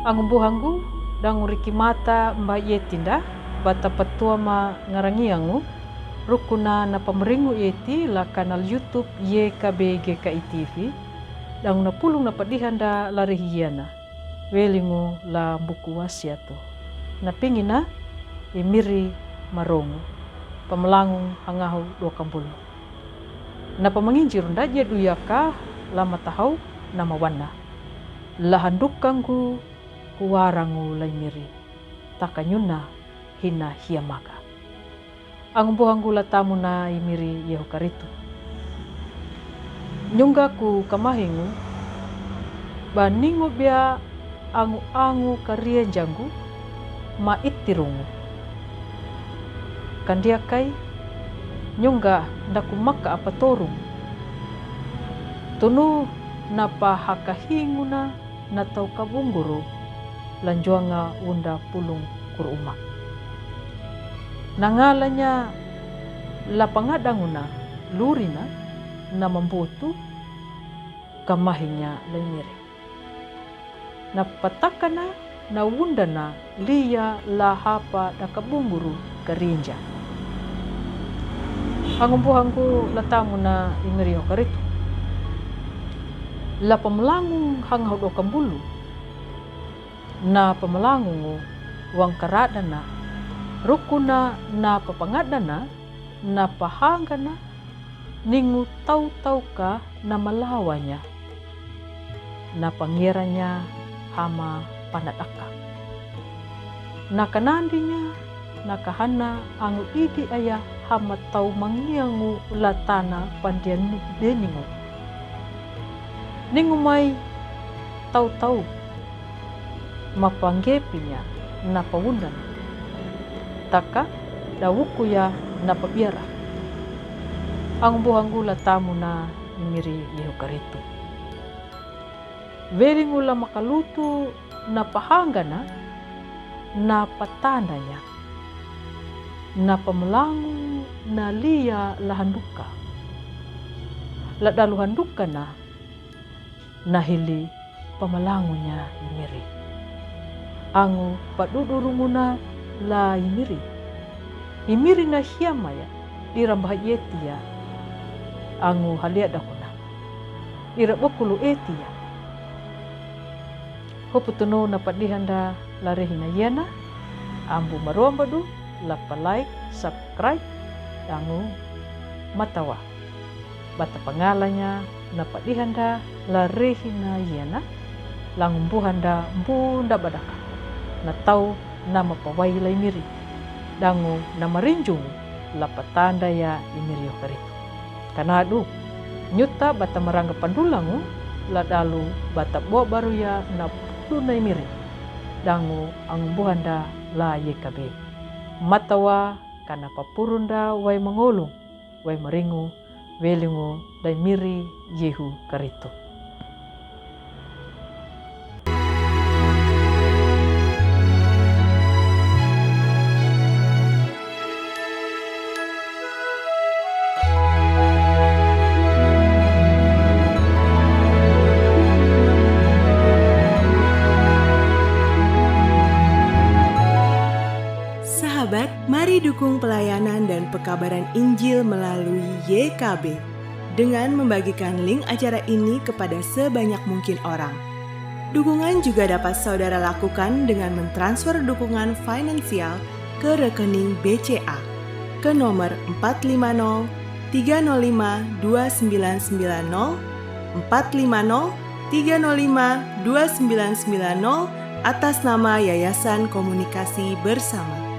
Angumbuhangu dangu rikimata mba yetinda bata patua ma ngarangiangu rukuna na pameringu yeti la kanal YouTube YKB GKI TV dangu na pulung na padihanda la rehiana welingu la buku wasiatu na pingina imiri marongu pamelangung hangahu 20 na pamanginjir ndaje duyaka lama tahau na mawana lahandukangku kuwarangu laimiri takanyuna hina hiamaka angumbuhangu latamu na imiri yehukaritu nyunggaku kamahingu baningu bia angu karienjangu maitirungu kandiakai nyungga ndaku maka apa torung tunu napa hakahinguna na tau kabungguru lanjuanga unda pulung kuruma nangalanya lapangadanguna lurina na mambutu kamahinya laimiri na patakana na wundana liya lahapa na kabungguru karinja angumbuhanku latamu na imiri karitu la pamelangung hangau 20 na pamalangungu wang karadana rukuna na papangadana na pahangana ningu tau ka na malawanya na pangiranya hama panadaka na kanandinya na kahana angu idi aya hama tau mangiangu latana pandian deningu ningu mai tau mapanggepinya na pawundan taka dawuku ya na pabiara angumbuhangu latamu na imiri yehukaritu weringula makalutu na pahangana na patandanya na pamelangu na liya lahanduka ladalu handuka na hili pamalangunya imiri angu padudurunguna la imiri na hiamaya dirambah yetia angu halia dakuna dirabokulu etia hoputuno na padihanda la rehina yana ambu maruambadu la like subscribe angu matawa bata pangalanya na padihanda la rehina yana langumbuhanda mbunda badaka na tau nama pawai la imiri dangu nama rinjung la patanda ya imiri yokaritu kanadu nyuta bata marangga pandulangu la dalu bata buah baru ya na pulu na imiri dangu angumbuhanda la YKB matawa kana papurunda wai mangolung wai maringu welingu da imiri yehu karitu. Sahabat, mari dukung pelayanan dan pekabaran Injil melalui YKB dengan membagikan link acara ini kepada sebanyak mungkin orang. Dukungan juga dapat saudara lakukan dengan mentransfer dukungan finansial ke rekening BCA ke nomor 450 305 2990 450 305 2990 atas nama Yayasan Komunikasi Bersama.